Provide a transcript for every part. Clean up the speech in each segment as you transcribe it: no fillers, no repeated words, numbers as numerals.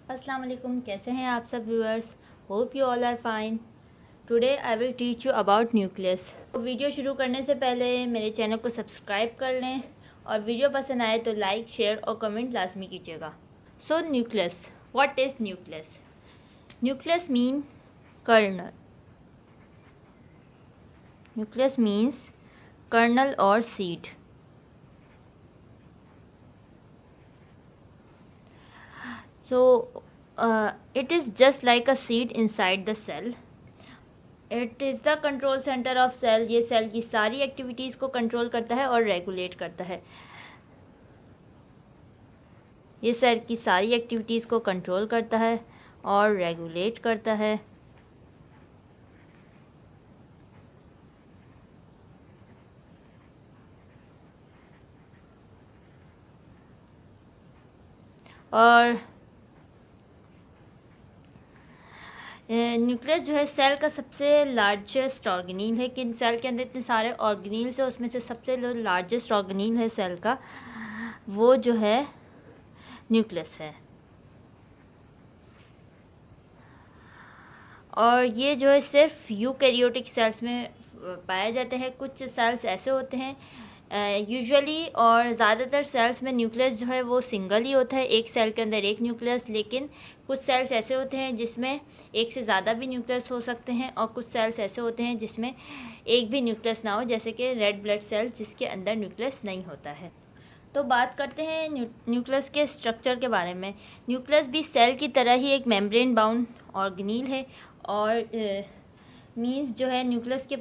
अस्सलाम वालेकुम, कैसे हैं आप सब viewers. Hope you all are fine. Today I will teach you about nucleus. तो वीडियो शुरू करने से पहले मेरे चैनल को सब्सक्राइब कर लें और वीडियो पसंद आए तो लाइक, शेयर और कमेंट लाजमी कीजिएगा। So nucleus, what is nucleus? Nucleus mean kernel. Nucleus means kernel और seed. So it is just like a seed inside the cell. It is the control centre of cell. ये cell की सारी activities को control करता है और regulate करता है। ये सेल की सारी एक्टिविटीज़ को कंट्रोल करता है और रेगुलेट करता है। और न्यूक्लियस जो है सेल का सबसे लार्जेस्ट ऑर्गेनील है। कि सेल के अंदर इतने सारे ऑर्गेनील्स है, उसमें से सबसे लार्जेस्ट ऑर्गेनील है सेल का, वो जो है न्यूक्लियस है। और ये जो है सिर्फ यूकैरियोटिक सेल्स में पाए जाते हैं। कुछ सेल्स ऐसे होते हैं यूजुअली, और ज़्यादातर सेल्स में न्यूक्लियस जो है वो सिंगल ही होता है, एक सेल के अंदर एक न्यूक्लियस। लेकिन कुछ सेल्स ऐसे होते हैं जिसमें एक से ज़्यादा भी न्यूक्लियस हो सकते हैं, और कुछ सेल्स ऐसे होते हैं जिसमें एक भी न्यूक्लियस ना हो, जैसे कि रेड ब्लड सेल्स जिसके अंदर न्यूक्लियस नहीं होता है। तो बात करते हैं न्यूक्लियस के स्ट्रक्चर के बारे में। न्यूक्लियस भी सेल की तरह ही एक मेम्ब्रेन बाउंड ऑर्गेनील है, और मींस जो है न्यूक्लियस के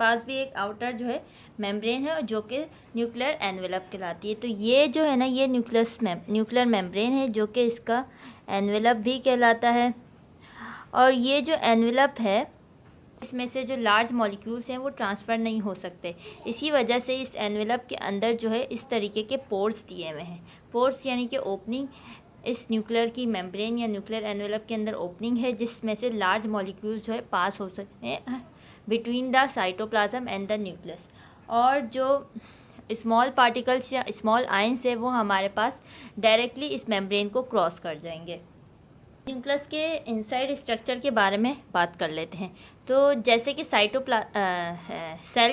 पास भी एक आउटर जो है मेम्ब्रेन है जो कि न्यूक्लियर एनवेलप कहलाती है। तो ये जो है ना, ये न्यूक्लियर मेम्ब्रेन है जो कि इसका एनवेलप भी कहलाता है। और ये जो एनवेलप है, इसमें से जो लार्ज मॉलिक्यूल्स हैं वो ट्रांसफ़र नहीं हो सकते। इसी वजह से इस एनवेलप के अंदर जो है इस तरीके के पोर्स दिए हुए हैं। पोर्स यानी कि ओपनिंग, इस न्यूक्लियर की मेम्ब्रेन या न्यूक्लियर एनवेलप के अंदर ओपनिंग है जिसमें से लार्ज मॉलिक्यूल्स जो है पास हो सकते हैं between the cytoplasm and the nucleus. और जो स्मॉल पार्टिकल्स या स्मॉल आयंस है वो हमारे पास डायरेक्टली इस मेम्ब्रेन को क्रॉस कर जाएंगे। न्यूक्लियस के इनसाइड स्ट्रक्चर के बारे में बात कर लेते हैं। तो जैसे कि सेल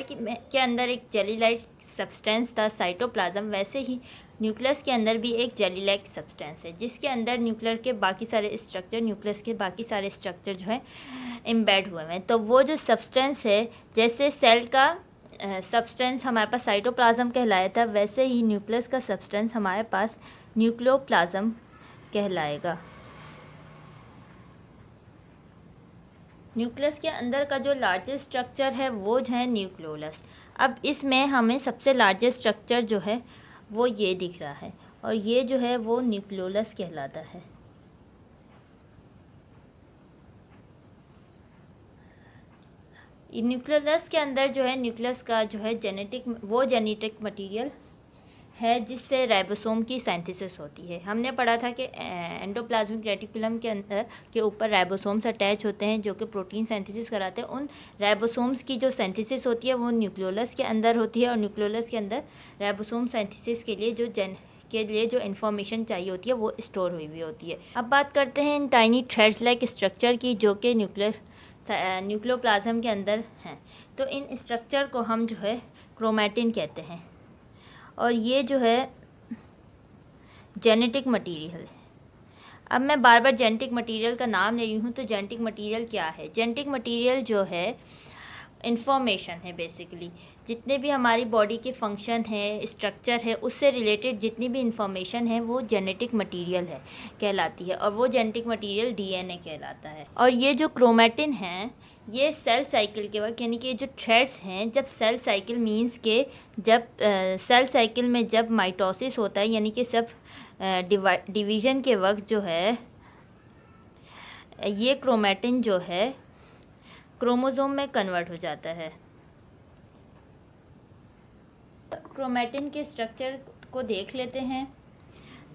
के अंदर एक जेली लाइक सब्सटेंस था साइटोप्लाज्म, वैसे ही न्यूक्लियस के अंदर भी एक जेली लाइक सब्सटेंस है जिसके अंदर न्यूक्लियस के बाकी सारे स्ट्रक्चर जो है एम्बेड हुए हैं। तो वो जो सब्सटेंस है, जैसे सेल का सब्सटेंस हमारे पास साइटोप्लाज्म कहलाया था, वैसे ही न्यूक्लियस का सब्सटेंस हमारे पास न्यूक्लियोप्लाज्म कहलाएगा। न्यूक्लियस के अंदर का जो लार्जेस्ट स्ट्रक्चर है वो जो है न्यूक्लियोलस। अब इसमें हमें सबसे लार्जेस्ट स्ट्रक्चर जो है वो ये दिख रहा है, और ये जो है वो न्यूक्लियोलस कहलाता है। न्यूक्लियोलस के अंदर जो है न्यूक्लियस का जो है जेनेटिक मटेरियल है जिससे राइबोसोम की सिंथेसिस होती है। हमने पढ़ा था कि एंडोप्लाज्मिक रेटिकुलम के अंदर के ऊपर राइबोसोम्स अटैच होते हैं जो कि प्रोटीन सिंथेसिस कराते हैं। उन राइबोसोम्स की जो सिंथेसिस होती है वो न्यूक्लियोलस के अंदर होती है, और न्यूक्लियोलस के अंदर राइबोसोम सिंथेसिस के लिए जो इन्फॉर्मेशन चाहिए होती है वो स्टोर हुई होती है। अब बात करते हैं इन टाइनी थ्रेड्स लाइक स्ट्रक्चर की जो कि न्यूक्लियोप्लाज्म के अंदर हैं। तो इन स्ट्रक्चर को हम जो है क्रोमैटिन कहते हैं, और ये जो है जेनेटिक मटेरियल है। अब मैं बार बार जेनेटिक मटेरियल का नाम ले रही हूँ, तो जेनेटिक मटेरियल क्या है? जेनेटिक मटेरियल जो है इंफॉर्मेशन है। बेसिकली जितने भी हमारी बॉडी के फंक्शन है, स्ट्रक्चर है, उससे रिलेटेड जितनी भी इंफॉर्मेशन है वो जेनेटिक मटेरियल है कहलाती है, और वो जेनेटिक मटेरियल डीएनए कहलाता है। और ये जो क्रोमैटिन है ये सेल साइकिल के वक्त, यानी कि जो थ्रेड्स हैं, जब सेल साइकिल मींस के जब सेल साइकिल में जब माइटोसिस होता है, यानी कि सब डिवीज़न के वक्त जो है ये क्रोमैटिन जो है क्रोमोसोम में कन्वर्ट हो जाता है। क्रोमैटिन के स्ट्रक्चर को देख लेते हैं।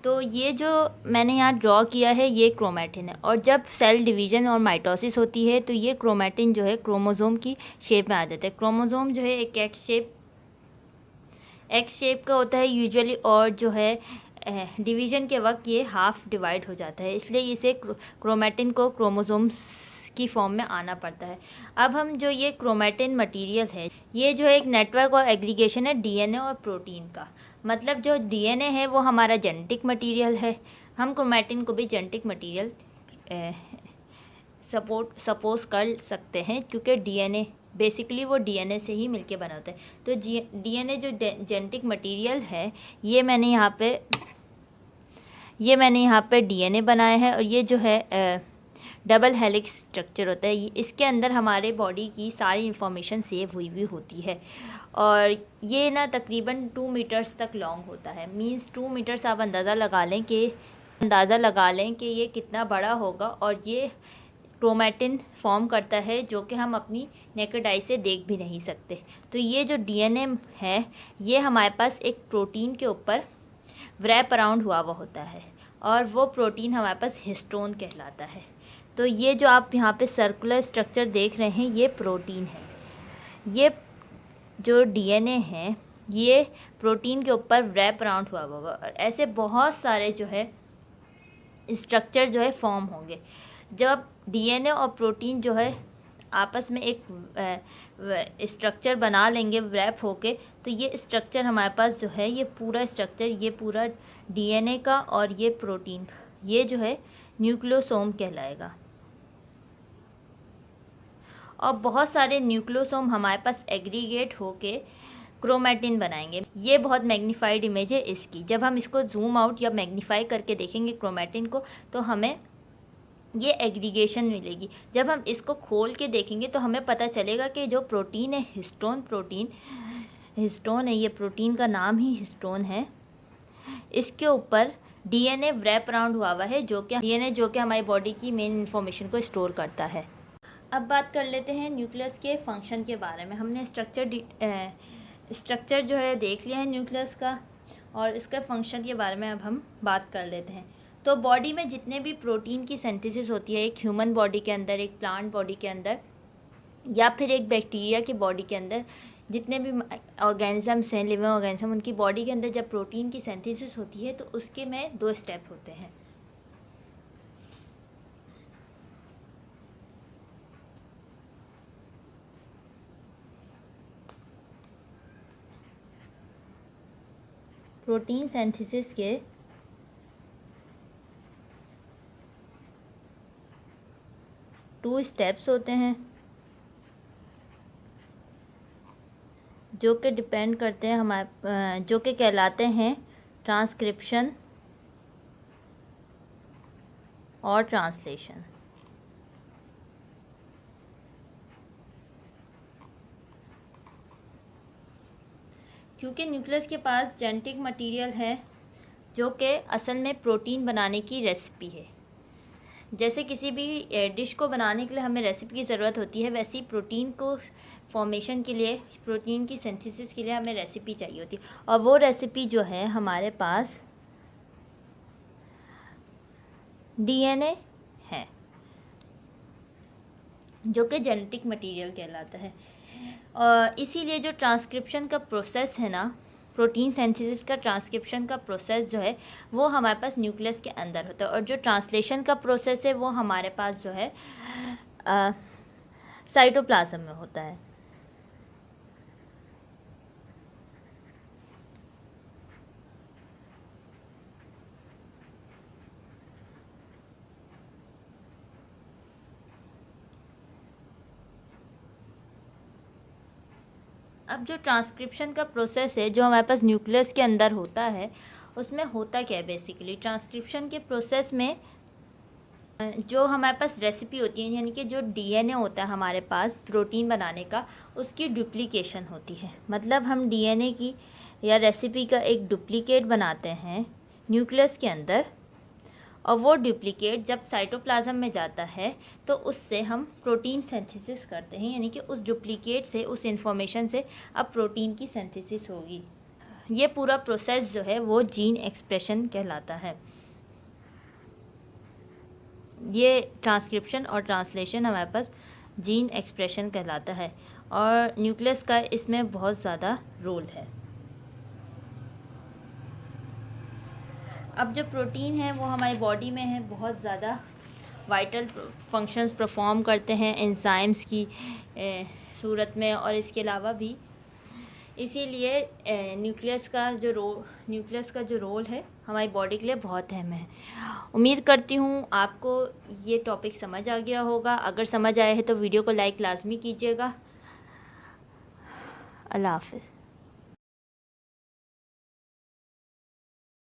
तो ये जो मैंने यहाँ ड्रॉ किया है ये क्रोमैटिन है, और जब सेल डिवीज़न और माइटोसिस होती है तो ये क्रोमैटिन जो है क्रोमोसोम की शेप में आ जाता है। क्रोमोसोम जो है एक एक्स शेप का होता है यूजुअली, और जो है डिवीज़न के वक्त ये हाफ डिवाइड हो जाता है, इसलिए इसे क्रोमैटिन को क्रोमोसोम्स की फॉर्म में आना पड़ता है। अब हम जो ये क्रोमैटिन मटेरियल है, ये जो है एक नेटवर्क और एग्रीगेशन है डीएनए और प्रोटीन का। मतलब जो डीएनए है वो हमारा जेनेटिक मटेरियल है, हम क्रोमैटिन को भी जेनेटिक मटेरियल सपोज कर सकते हैं, क्योंकि डीएनए बेसिकली वो डीएनए से ही मिलके बना होता है। तो डीएनए जो जेनेटिक मटेरियल है, ये मैंने यहाँ पे डीएनए बनाया है, और ये जो है डबल हेलिक्स स्ट्रक्चर होता है। इसके अंदर हमारे बॉडी की सारी इंफॉर्मेशन सेव हुई हुई होती है, और ये ना तकरीबन 2 मीटर्स तक लॉन्ग होता है। मींस 2 मीटर्स आप अंदाज़ा लगा लें कि ये कितना बड़ा होगा। और ये क्रोमैटिन फॉर्म करता है, जो कि हम अपनी नेकेड आई से देख भी नहीं सकते। तो ये जो डीएनए है, ये हमारे पास एक प्रोटीन के ऊपर रैप अराउंड हुआ हुआ होता है, और वो प्रोटीन हमारे पास हिस्टोन कहलाता है। तो ये जो आप यहाँ पे सर्कुलर स्ट्रक्चर देख रहे हैं, ये प्रोटीन है। ये जो डीएनए है, ये प्रोटीन के ऊपर रैप अराउंड हुआ होगा, और ऐसे बहुत सारे जो है स्ट्रक्चर जो है फॉर्म होंगे। जब डीएनए और प्रोटीन जो है आपस में एक स्ट्रक्चर बना लेंगे रैप होके, तो ये स्ट्रक्चर हमारे पास जो है, ये पूरा स्ट्रक्चर, ये पूरा डीएनए का और ये प्रोटीन का, ये जो है न्यूक्लियोसोम कहलाएगा। और बहुत सारे न्यूक्लियोसोम हमारे पास एग्रीगेट होके क्रोमैटिन बनाएंगे। ये बहुत मैग्नीफाइड इमेज है इसकी। जब हम इसको जूम आउट या मैग्नीफाई करके देखेंगे क्रोमैटिन को, तो हमें ये एग्रीगेशन मिलेगी। जब हम इसको खोल के देखेंगे तो हमें पता चलेगा कि जो प्रोटीन है, हिस्टोन है, ये प्रोटीन का नाम ही हिस्टोन है। इसके ऊपर डीएनए रैप अराउंड हुआ है, जो कि हमारी बॉडी की मेन इन्फॉर्मेशन को स्टोर करता है। अब बात कर लेते हैं न्यूक्लियस के फंक्शन के बारे में। हमने स्ट्रक्चर जो है देख लिया है न्यूक्लियस का, और इसके फंक्शन के बारे में अब हम बात कर लेते हैं। तो बॉडी में जितने भी प्रोटीन की सिंथेसिस होती है, एक ह्यूमन बॉडी के अंदर, एक प्लांट बॉडी के अंदर, या फिर एक बैक्टीरिया की बॉडी के अंदर, जितने भी ऑर्गेनिजम्स हैं, लिविंग ऑर्गेनिज्म, उनकी बॉडी के अंदर जब प्रोटीन की सिंथेसिस होती है, तो उसके में 2 स्टेप होते हैं। प्रोटीन सिंथेसिस के 2 स्टेप्स होते हैं, जो कि डिपेंड करते हैं हमारे, जो कि कहलाते हैं ट्रांसक्रिप्शन और ट्रांसलेशन। क्योंकि न्यूक्लियस के पास जेनेटिक मटेरियल है, जो कि असल में प्रोटीन बनाने की रेसिपी है। जैसे किसी भी डिश को बनाने के लिए हमें रेसिपी की ज़रूरत होती है, वैसे ही प्रोटीन को फॉर्मेशन के लिए, प्रोटीन की सिंथेसिस के लिए हमें रेसिपी चाहिए होती है। और वो रेसिपी जो है हमारे पास डीएनए है, जो कि जेनेटिक मटेरियल कहलाता है। और इसीलिए जो ट्रांसक्रिप्शन का प्रोसेस है ना, प्रोटीन सिंथेसिस का ट्रांसक्रिप्शन का प्रोसेस जो है, वो हमारे पास न्यूक्लियस के अंदर होता है। और जो ट्रांसलेशन का प्रोसेस है, वो हमारे पास जो है साइटोप्लाज्म में होता है। अब जो ट्रांसक्रिप्शन का प्रोसेस है, जो हमारे पास न्यूक्लियस के अंदर होता है, उसमें होता क्या है बेसिकली। ट्रांसक्रिप्शन के प्रोसेस में जो हमारे पास रेसिपी होती है, यानी कि जो डीएनए होता है हमारे पास प्रोटीन बनाने का, उसकी डुप्लीकेशन होती है। मतलब हम डीएनए की या रेसिपी का एक डुप्लीकेट बनाते हैं न्यूक्लियस के अंदर, और वो डुप्लीकेट जब साइटोप्लाज्म में जाता है, तो उससे हम प्रोटीन सिंथेसिस करते हैं। यानी कि उस डुप्लीकेट से, उस इंफॉर्मेशन से अब प्रोटीन की सिंथेसिस होगी। ये पूरा प्रोसेस जो है वो जीन एक्सप्रेशन कहलाता है। ये ट्रांसक्रिप्शन और ट्रांसलेशन हमारे पास जीन एक्सप्रेशन कहलाता है, और न्यूक्लियस का इसमें बहुत ज़्यादा रोल है। अब जो प्रोटीन है वो हमारी बॉडी में है, बहुत ज़्यादा वाइटल फंक्शंस परफॉर्म करते हैं एंजाइम्स की सूरत में, और इसके अलावा भी। इसीलिए न्यूक्लियस का जो रोल है हमारी बॉडी के लिए बहुत अहम है। उम्मीद करती हूँ आपको ये टॉपिक समझ आ गया होगा। अगर समझ आया है तो वीडियो को लाइक लाजमी कीजिएगा। अल्लाह हाफ़िज़।